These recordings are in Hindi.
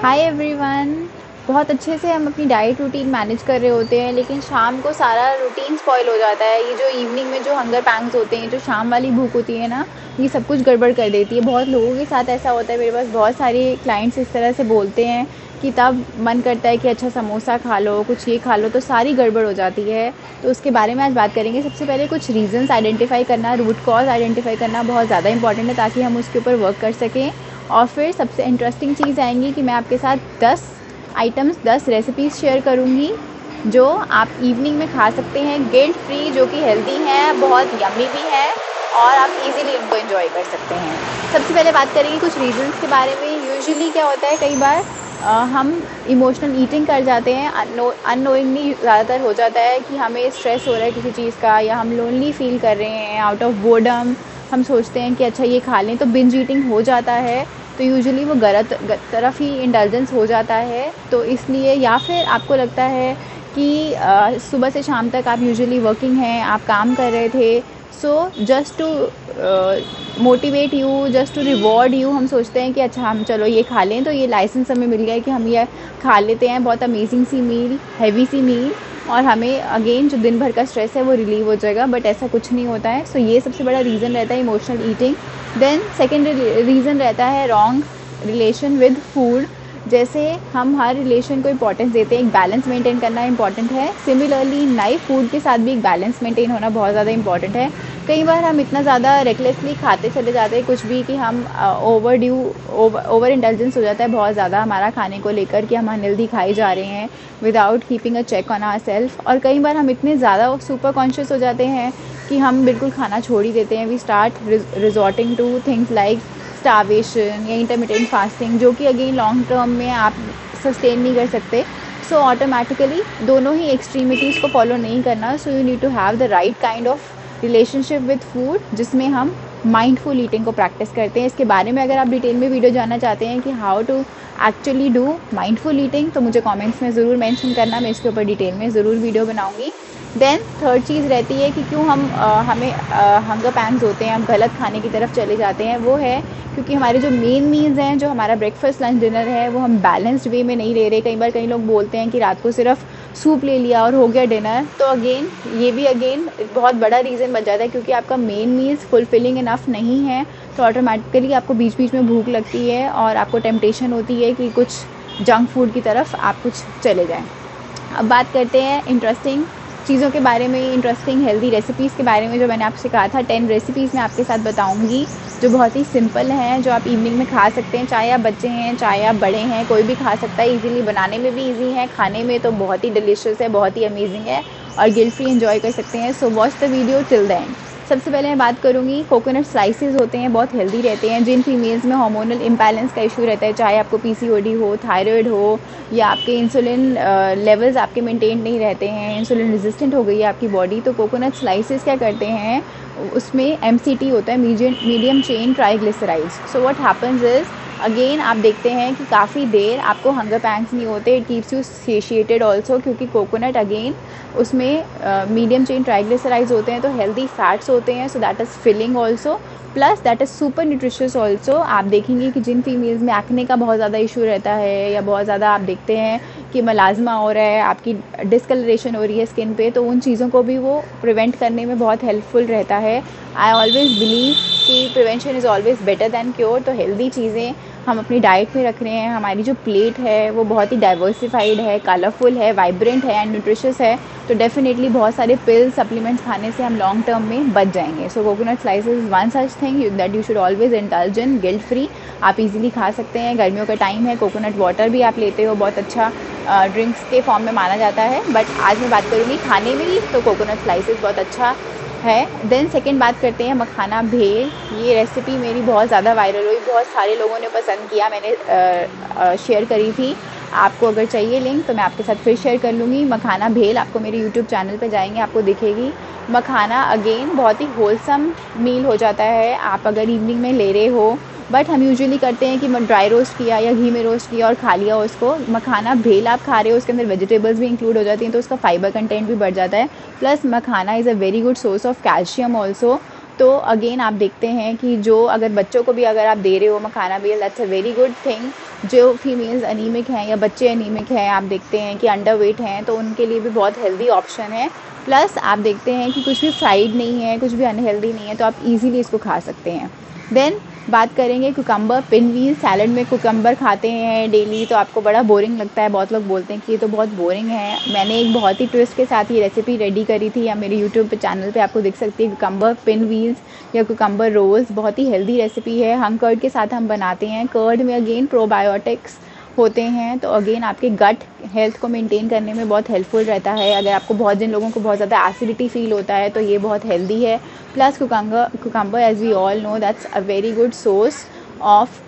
Hi everyone. बहुत अच्छे से हम अपनी डाइट रूटीन मैनेज कर रहे होते हैं, लेकिन शाम को सारा रूटीन स्पॉइल हो जाता है। ये जो इवनिंग में जो हंगर पैंग्स होते हैं, जो शाम वाली भूख होती है ना, ये सब कुछ गड़बड़ कर देती है। बहुत लोगों के साथ ऐसा होता है। मेरे पास बहुत सारे क्लाइंट्स इस तरह से बोलते हैं कि तब मन करता है कि अच्छा समोसा खा लो, कुछ ये खा लो, तो सारी गड़बड़ हो जाती है। तो उसके बारे में आज बात करेंगे। सबसे पहले कुछ रीज़न्स आइडेंटिफाई करना, रूट कॉज आइडेंटिफाई करना बहुत ज़्यादा इंपॉर्टेंट है, ताकि हम उसके ऊपर वर्क कर सकें। और फिर सबसे इंटरेस्टिंग चीज़ आएंगी कि मैं आपके साथ 10 आइटम्स, 10 रेसिपीज़ शेयर करूँगी जो आप इवनिंग में खा सकते हैं, गिल्ट फ्री, जो कि हेल्दी हैं, बहुत यम्मी भी हैं और आप इजीली उनको एंजॉय कर सकते हैं। सबसे पहले बात करेंगे कुछ रीजंस के बारे में। यूजुअली क्या होता है, कई बार हम इमोशनल ईटिंग कर जाते हैं। अननोइंगली ज़्यादातर हो जाता है कि हमें स्ट्रेस हो रहा है किसी चीज़ का, या हम लोनली फील कर रहे हैं, आउट ऑफ बोर्डम हम सोचते हैं कि अच्छा ये खा लें, तो बिंज ईटिंग हो जाता है। तो यूजुअली वो गलत तरफ ही इंडल्जेंस हो जाता है। तो इसलिए, या फिर आपको लगता है कि सुबह से शाम तक आप यूजुअली वर्किंग हैं, आप काम कर रहे थे, so just to motivate you, just to reward you, हम सोचते हैं कि अच्छा हम चलो ये खा लें, तो ये लाइसेंस हमें मिल गया है कि हम ये खा लेते हैं। बहुत अमेजिंग सी मील, हैवी सी मील, और हमें अगेन जो दिन भर का स्ट्रेस है वो रिलीव हो जाएगा। बट ऐसा कुछ नहीं होता है। सो ये सबसे बड़ा रीज़न रहता है emotional eating. Then second reason रहता है रॉन्ग रिलेशन विद फूड। जैसे हम हर रिलेशन को इम्पोर्टेंस देते हैं, एक बैलेंस मेंटेन करना इंपॉर्टेंट है। सिमिलरली नाइफ फूड के साथ भी एक बैलेंस मेंटेन होना बहुत ज़्यादा इंपॉर्टेंट है। कई बार हम इतना ज़्यादा रेकलेसली खाते चले जाते हैं कुछ भी कि हम ओवर इंटेलिजेंस हो जाता है बहुत ज़्यादा हमारा खाने को लेकर, कि हम अनहेल्दी खाई जा रहे हैं without keeping a check on our self. और कई बार हम इतने ज़्यादा सुपर कॉन्शियस हो जाते हैं कि हम बिल्कुल खाना छोड़ ही देते हैं। We start resorting to things like starvation या इंटरमिटेंट फास्टिंग, जो कि अगेन लॉन्ग टर्म में आप सस्टेन नहीं कर सकते। सो ऑटोमेटिकली दोनों ही एक्सट्रीमिटीज़ को फॉलो नहीं करना। So you need to have the right kind of relationship with food, जिसमें हम माइंडफुल ईटिंग को प्रैक्टिस करते हैं। इसके बारे में अगर आप डिटेल में वीडियो जानना चाहते हैं कि how to actually do mindful eating, तो मुझे कमेंट्स में ज़रूर मेंशन करना, मैं इसके ऊपर डिटेल में ज़रूर वीडियो बनाऊंगी। देन थर्ड चीज़ रहती है कि क्यों हमें हंगर पैंग्स होते हैं, हम गलत खाने की तरफ चले जाते हैं। वो है क्योंकि हमारे जो मेन मील्स हैं, जो हमारा ब्रेकफास्ट लंच डिनर है, वो हम बैलेंस्ड वे में नहीं ले रहे। कई बार कई लोग बोलते हैं कि रात को सिर्फ सूप ले लिया और हो गया डिनर। तो अगेन ये भी अगेन बहुत बड़ा रीज़न बन जाता है, क्योंकि आपका मेन मील्स फुलफिलिंग इनफ नहीं है। तो ऑटोमेटिकली आपको बीच बीच में भूख लगती है और आपको टेम्पटेशन होती है कि कुछ जंक फूड की तरफ आप कुछ चले जाएं। अब बात करते हैं इंटरेस्टिंग चीज़ों के बारे में, इंटरेस्टिंग हेल्दी रेसिपीज़ के बारे में। जो मैंने आपसे कहा था 10 रेसिपीज़ मैं आपके साथ बताऊंगी, जो बहुत ही सिंपल हैं, जो आप इवनिंग में खा सकते हैं। चाहे आप बच्चे हैं, चाहे आप बड़े हैं, कोई भी खा सकता है। इजीली बनाने में भी इजी है, खाने में तो बहुत ही डिलीशियस है, बहुत ही अमेजिंग है, और गिल्ट फ्री एंजॉय कर सकते हैं। So watch the video till the end. सबसे पहले मैं बात करूँगी, कोकोनट स्लाइसेस होते हैं, बहुत हेल्दी रहते हैं। जिन फीमेल्स में हार्मोनल इम्बैलेंस का इशू रहता है, चाहे आपको पीसीओडी हो, थायराइड हो, या आपके इंसुलिन लेवल्स आपके मेंटेन नहीं रहते हैं, इंसुलिन रेजिस्टेंट हो गई है आपकी बॉडी, तो कोकोनट स्लाइसेस क्या करते हैं, उसमें एमसीटी होता है, medium chain triglycerides. So what happens is, again आप देखते हैं कि काफ़ी देर आपको हंगर पैंग्स नहीं होते। It keeps you satiated also, क्योंकि कोकोनट अगेन उसमें मीडियम चेन ट्राइग्लिसराइड्स होते हैं, तो हेल्दी फैट्स होते हैं। So that is filling also, plus that is super nutritious also. आप देखेंगे कि जिन फीमेल्स में एक्ने का बहुत ज़्यादा इशू रहता है, या बहुत ज़्यादा आप देखते हैं कि मलाजमा हो रहा है, आपकी डिस्कलरेशन हो रही है स्किन पे, तो उन चीज़ों को भी वो प्रिवेंट करने में बहुत हेल्पफुल रहता है। आई ऑलवेज़ बिलीव कि prevention is always better than cure. तो हेल्दी चीज़ें हम अपनी डाइट में रख रहे हैं, हमारी जो प्लेट है वो बहुत ही डाइवर्सिफाइड है, कलरफुल है, वाइब्रेंट है एंड न्यूट्रिशियस है, तो डेफिनेटली बहुत सारे पिल्स सप्लीमेंट्स खाने से हम लॉन्ग टर्म में बच जाएंगे। सो coconut slices one such thing that you should always indulge in, guilt free, आप इजीली खा सकते हैं। गर्मियों का टाइम है, कोकोनट वाटर भी आप लेते हो, बहुत अच्छा ड्रिंक्स के फॉर्म में माना जाता है। बट आज मैं बात करूँगी खाने में ही, तो कोकोनट स्लाइसेस बहुत अच्छा है। देन सेकेंड बात करते हैं मखाना भेल। ये रेसिपी मेरी बहुत ज़्यादा वायरल हुई, बहुत सारे लोगों ने पसंद किया, मैंने शेयर करी थी। आपको अगर चाहिए लिंक तो मैं आपके साथ फिर शेयर कर लूँगी। मखाना भेल आपको मेरे यूट्यूब चैनल पे जाएंगे आपको दिखेगी। मखाना अगेन बहुत ही होलसम मील हो जाता है, आप अगर इवनिंग में ले रहे हो। बट हम यूजुअली करते हैं कि ड्राई रोस्ट किया या घी में रोस्ट किया और खा लिया उसको। मखाना भेल आप खा रहे हो, उसके अंदर वेजिटेबल्स भी इंक्लूड हो जाती हैं, तो उसका फाइबर कंटेंट भी बढ़ जाता है। Plus makhana is a very good source of calcium also. तो अगेन आप देखते हैं कि जो अगर बच्चों को भी अगर आप दे रहे हो मखाना बेल, that's a very good thing. जो फीमेल्स अनीमिक हैं या बच्चे अनीमिक हैं, आप देखते हैं कि अंडरवेट हैं, तो उनके लिए भी बहुत हेल्दी ऑप्शन है। प्लस आप देखते हैं कि कुछ भी फ्राइड नहीं है, कुछ भी अनहेल्दी नहीं है, तो आप इजीली इसको खा सकते हैं। देन बात करेंगे कुकम्बर पिनवील। सैलड में कुकम्बर खाते हैं डेली तो आपको बड़ा बोरिंग लगता है, बहुत लोग बोलते हैं कि ये तो बहुत बोरिंग है। मैंने एक बहुत ही ट्विस्ट के साथ ये रेसिपी रेडी करी थी, या मेरे यूट्यूब पे चैनल पे आपको दिख सकती है, कुकम्बर पिनवील्स या कुकम्बर रोल्स। बहुत ही हेल्दी रेसिपी है, हम कर्ड के साथ हम बनाते हैं। कर्ड में अगेन प्रोबायोटिक्स होते हैं, तो अगेन आपके गट हेल्थ को मेंटेन करने में बहुत हेल्पफुल रहता है। अगर आपको बहुत जिन लोगों को बहुत ज़्यादा एसिडिटी फील होता है तो ये बहुत हेल्दी है। Plus cucumber as we all know that's a very good source of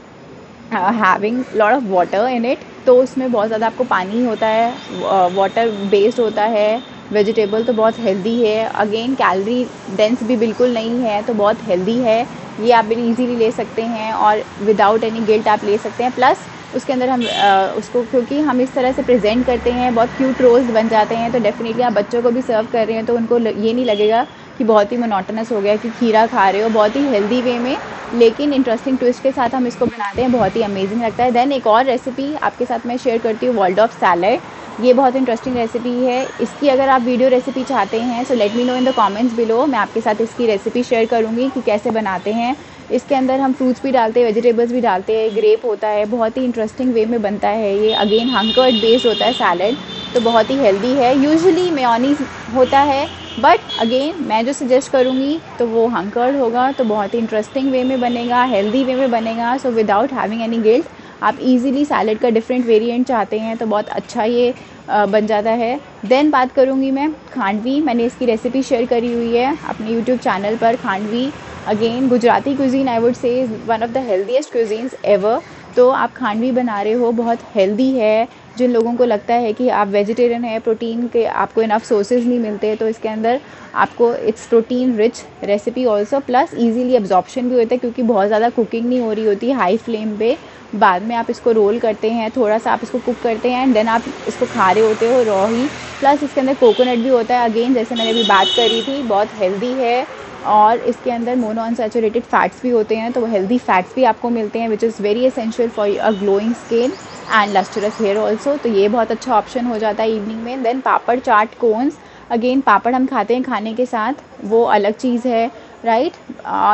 having lot of water in it. तो उसमें बहुत ज़्यादा आपको पानी होता है, वाटर बेस्ड होता है। वेजिटेबल तो बहुत हेल्दी है, अगेन कैलोरी डेंस भी बिल्कुल नहीं है, तो बहुत हेल्दी है। ये आप बड़ी इजीली ले सकते हैं और विदाउट एनी गिल्ट आप ले सकते हैं। प्लस उसके अंदर हम उसको क्योंकि हम इस तरह से प्रेजेंट करते हैं, बहुत क्यूट रोल्स बन जाते हैं, तो डेफिनेटली आप बच्चों को भी सर्व कर रहे हैं तो उनको ये नहीं लगेगा कि बहुत ही मोनोटोनस हो गया कि खीरा खा रहे हो। बहुत ही हेल्दी वे में लेकिन इंटरेस्टिंग ट्विस्ट के साथ हम इसको बनाते हैं, बहुत ही अमेजिंग लगता है। देन एक और रेसिपी आपके साथ मैं शेयर करती हूँ, वॉल्डॉर्फ सैलड। ये बहुत इंटरेस्टिंग रेसिपी है। इसकी अगर आप वीडियो रेसिपी चाहते हैं so let me know in the comments below. मैं आपके साथ इसकी रेसिपी शेयर करूँगी कि कैसे बनाते हैं। इसके अंदर हम फ्रूट्स भी डालते हैं, वेजिटेबल्स भी डालते हैं, ग्रेप होता है, बहुत ही इंटरेस्टिंग वे में बनता है ये। अगेन हंकर्ड बेस्ड होता है सैलड, तो बहुत ही हेल्दी है। यूजुअली मेयोनीज होता है, बट अगेन मैं जो सजेस्ट करूँगी तो वो हंकर्ड होगा, तो बहुत ही इंटरेस्टिंग वे में बनेगा, हेल्दी वे में बनेगा। So without having any guilt आप इजीली सैलड का डिफरेंट वेरिएंट चाहते हैं तो बहुत अच्छा ये बन जाता है। देन बात करूँगी मैं खांडवी। मैंने इसकी रेसिपी शेयर करी हुई है अपने यूट्यूब चैनल पर। Khandvi again Gujarati cuisine I would say one of the healthiest cuisines ever. तो आप खांडवी बना रहे हो, बहुत हेल्दी है। जिन लोगों को लगता है कि आप वेजिटेरियन है, प्रोटीन के आपको इनफ सोर्सेज नहीं मिलते, तो इसके अंदर आपको it's protein rich recipe also. Plus easily absorption भी होता है क्योंकि बहुत ज़्यादा कुकिंग नहीं हो रही होती है हाई फ्लेम पे। बाद में आप इसको रोल करते हैं, थोड़ा सा आप इसको कुक करते हैं एंड देन आप इसको खा रहे होते हो रॉ ही। प्लस इसके अंदर कोकोनट भी होता है, अगेन जैसे मैंने अभी बात करी थी, बहुत हेल्दी है। और इसके अंदर मोनो अनसैचुरेटेड फैट्स भी होते हैं, तो वो हेल्दी फैट्स भी आपको मिलते हैं which is very essential for a glowing skin and lustrous hair also. तो ये बहुत अच्छा ऑप्शन हो जाता है इवनिंग में। देन पापड़ चाट कोन्स। अगेन पापड़ हम खाते हैं खाने के साथ, वो अलग चीज़ है, राइट।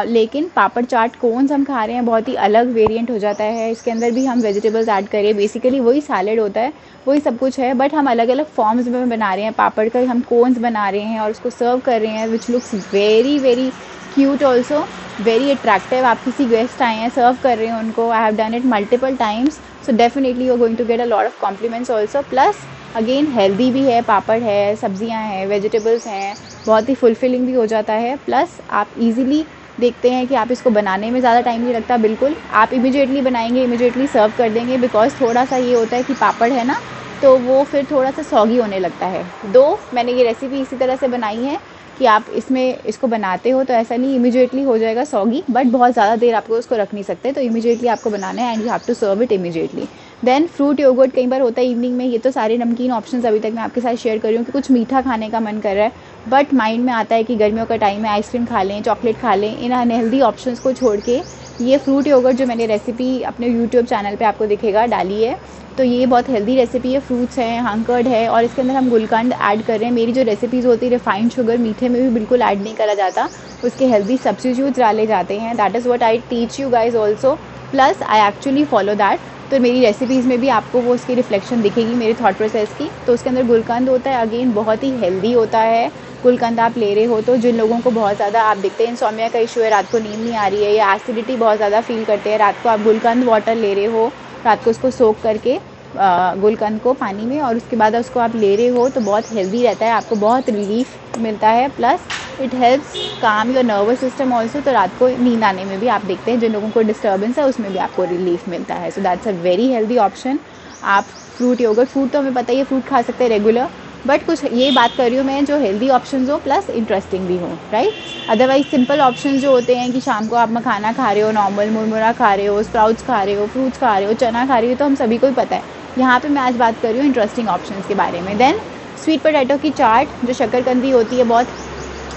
लेकिन पापड़ चाट कोन्स हम खा रहे हैं, बहुत ही अलग वेरिएंट हो जाता है। इसके अंदर भी हम वेजिटेबल्स ऐड करें, बेसिकली वही सैलेड होता है, वही सब कुछ है, बट हम अलग अलग फॉर्म्स में बना रहे हैं। पापड़ का हम कोन्स बना रहे हैं और उसको सर्व कर रहे हैं, which looks very very cute also, very attractive. आप किसी गेस्ट आए हैं, सर्व कर रहे हैं उनको, I have done it multiple times, so definitely you are going to get a lot of compliments also. Plus again healthy भी है, पापड़ है, सब्जियां हैं, वेजिटेबल्स हैं, बहुत ही फुलफिलिंग भी हो जाता है। प्लस आप इजीली देखते हैं कि आप इसको बनाने में ज़्यादा टाइम नहीं लगता, बिल्कुल आप इमीडिएटली बनाएंगे, इमीडिएटली सर्व कर देंगे। बिकॉज थोड़ा सा ये होता है कि पापड़ है ना, तो वो फिर थोड़ा सा सॉगी होने लगता है। दो मैंने ये रेसिपी इसी तरह से बनाई है कि आप इसमें इसको बनाते हो तो ऐसा नहीं इमीडिएटली हो जाएगा सॉगी, बट बहुत ज़्यादा देर आपको उसको रख नहीं सकते, तो इमीडिएटली आपको बनाना है and you have to serve it immediately. Then fruit yogurt कई बार होता है इवनिंग में। ये तो सारे नमकीन ऑप्शंस अभी तक मैं आपके साथ शेयर कर रही हूँ कि कुछ मीठा खाने का मन कर रहा है, बट माइंड में आता है कि गर्मियों का टाइम है, आइसक्रीम खा लें, चॉकलेट खा लें। इन अनहेल्दी ऑप्शंस को छोड़ के ये फ्रूट योगर्ट जो मैंने रेसिपी अपने यूट्यूब चैनल पे आपको दिखेगा डाली है, तो ये बहुत हेल्दी रेसिपी है। फ्रूट्स हैं, हंकर्ड है, और इसके अंदर हम गुलकंद ऐड कर रहे हैं। मेरी जो रेसिपीज़ होती है रिफाइंड शुगर मीठे में भी बिल्कुल ऐड नहीं करा जाता, उसके हेल्दी सब्स्टिट्यूट्स डाले जाते हैं। That is what I teach you guys also, plus I actually follow that. तो मेरी रेसिपीज़ में भी आपको वो उसकी रिफ्लेक्शन दिखेगी मेरे थॉट प्रोसेस की। तो उसके अंदर गुलकंद होता है, अगेन बहुत ही हेल्दी होता है। गुलकंद आप ले रहे हो तो जिन लोगों को बहुत ज़्यादा आप देखते हैं इंसोम्निया का इशू है, रात को नींद नहीं आ रही है या एसिडिटी बहुत ज़्यादा फील करते हैं, रात को आप गुलकंद वाटर ले रहे हो, रात को उसको सोक करके गुलकंद को पानी में, और उसके बाद उसको आप ले रहे हो तो बहुत हेल्दी रहता है, आपको बहुत रिलीफ मिलता है। प्लस इट हेल्प्स काम योर नर्वस सिस्टम ऑल्सो, तो रात को नींद आने में भी आप देखते हैं जिन लोगों को डिस्टर्बेंस है उसमें भी आपको रिलीफ मिलता है। So that's a very healthy option. आप फ्रूट योगर्ट, फ्रूट तो हमें पता ही है फ्रूट खा सकते हैं रेगुलर, बट कुछ ये बात कर रही हूँ मैं जो हेल्दी ऑप्शंस हो प्लस इंटरेस्टिंग भी हो, राइट। अदरवाइज सिंपल ऑप्शंस जो होते हैं कि शाम को आप मखाना खा रहे हो, नॉर्मल मुरमुरा खा रहे हो, स्प्राउट्स खा रहे हो, फ्रूट्स खा रहे हो, चना खा रही हो, तो हम सभी को ही पता है। यहाँ पे मैं आज बात कर रही हूँ इंटरेस्टिंग ऑप्शंस के बारे में। देन स्वीट पोटैटो की चाट जो शक्करकंदी होती है, बहुत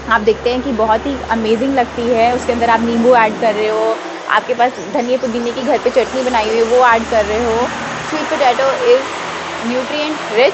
आप देखते हैं कि बहुत ही अमेजिंग लगती है। उसके अंदर आप नींबू ऐड कर रहे हो, आपके पास धनिया पुदीने की घर पे चटनी बनाई हुई है वो ऐड कर रहे हो। Sweet potato is nutrient rich,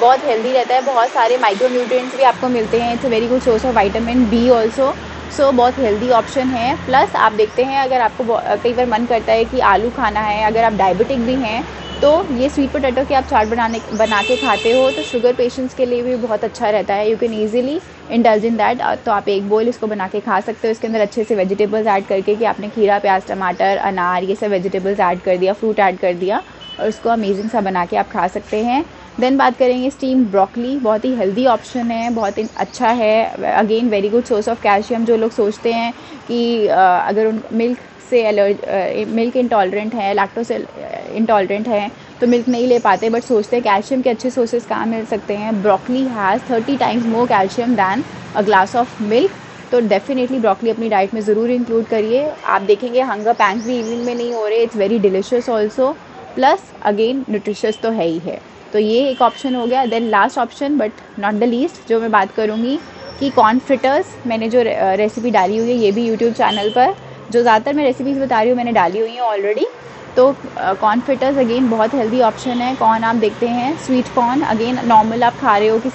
बहुत हेल्दी रहता है, बहुत सारे माइक्रो न्यूट्रिएंट्स भी आपको मिलते हैं। It's a very good source of vitamin B also. So बहुत हेल्दी ऑप्शन है। प्लस आप देखते हैं अगर आपको कई बार मन करता है कि आलू खाना है, अगर आप डायबिटिक भी हैं, तो ये स्वीट पोटैटो के आप चाट बना के खाते हो तो शुगर पेशेंट्स के लिए भी बहुत अच्छा रहता है। You can easily indulge in that. तो आप एक बोल इसको बना के खा सकते हो। इसके अंदर अच्छे से वेजिटेबल्स ऐड करके कि आपने खीरा, प्याज, टमाटर, अनार ये सब वेजिटेबल्स ऐड कर दिया, फ्रूट ऐड कर दिया और उसको अमेजिंग सा बना के आप खा सकते हैं। देन बात करेंगे स्टीम ब्रोकली, बहुत ही हेल्दी ऑप्शन है, बहुत ही अच्छा है। Again very good source of calcium. जो लोग सोचते हैं कि अगर उन मिल्क से मिल्क इंटॉलरेंट है, लैक्टोज इंटॉलरेंट है तो मिल्क नहीं ले पाते, बट सोचते हैं कैल्शियम के अच्छे सोर्सेज कहाँ मिल सकते हैं। Broccoli has 30 times more calcium then a glass of milk. तो डेफिनेटली ब्रोकली अपनी डाइट में ज़रूर इंक्लूड करिए। आप देखेंगे हंगर पैंक्स भी इवनिंग में नहीं हो रहे। It's very delicious also, plus again nutritious तो है ही है। तो ये एक ऑप्शन हो गया। Then last option but not the least जो मैं बात करूँगी कि कॉर्न फ्रिटर्स, मैंने जो रेसिपी डाली हुई है ये भी यूट्यूब चैनल पर, जो ज़्यादातर मैं रेसिपीज़ बता रही हूँ मैंने डाली हुई हैं ऑलरेडी। तो कॉर्न फ्रिटर्स अगेन बहुत हेल्दी ऑप्शन है। कॉर्न आप देखते हैं, स्वीट कॉर्न अगेन नॉर्मल आप खा रहे हो कि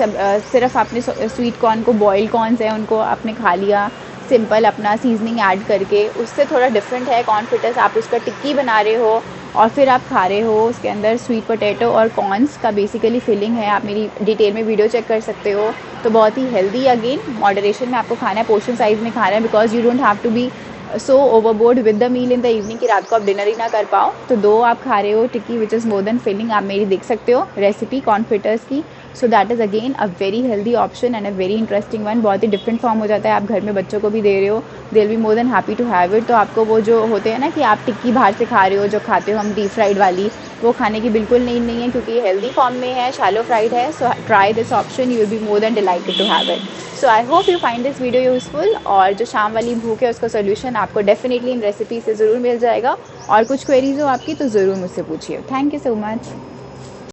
सिर्फ आपने स्वीट कॉर्न को, बॉइल्ड कॉर्न्स हैं उनको आपने खा लिया सिंपल अपना सीजनिंग ऐड करके। उससे थोड़ा डिफरेंट है कॉर्न फ्रिटर्स, आप उसका टिक्की बना रहे हो और फिर आप खा रहे हो। उसके अंदर स्वीट पोटैटो और कॉर्न्स का बेसिकली फिलिंग है। आप मेरी डिटेल में वीडियो चेक कर सकते हो। तो बहुत ही हेल्दी, अगेन मॉडरेशन में आपको खाना है, पोर्शन साइज़ में खाना है, because you don't have to be so overboard with the meal in the evening कि रात को आप डिनर ही ना कर पाओ। तो 2 आप खा रहे हो टिक्की which is more than filling. आप मेरी देख सकते हो रेसिपी कॉर्न फ्रिटर्स की। So that is again a very healthy option and a very interesting one. बहुत ही डिफरेंट फॉर्म हो जाता है, आप घर में बच्चों को भी दे रहे हो, they will be more than happy to have it. तो आपको वो जो होते हैं ना कि आप टिक्की बाहर से खा रहे हो, जो खाते हो हम डीप फ्राइड वाली, वो खाने की बिल्कुल नीड नहीं है क्योंकि हेल्दी फॉर्म में है, शैलो फ्राइड है। So try this option, you will be more than delighted to have it. So I hope you find this video useful. और जो शाम वाली भूख है उसका सोल्यूशन आपको डेफिनेटली इन रेसिपी से ज़रूर मिल जाएगा। और कुछ क्वेरीज हो आपकी तो ज़रूर मुझसे पूछिए। Thank you so much.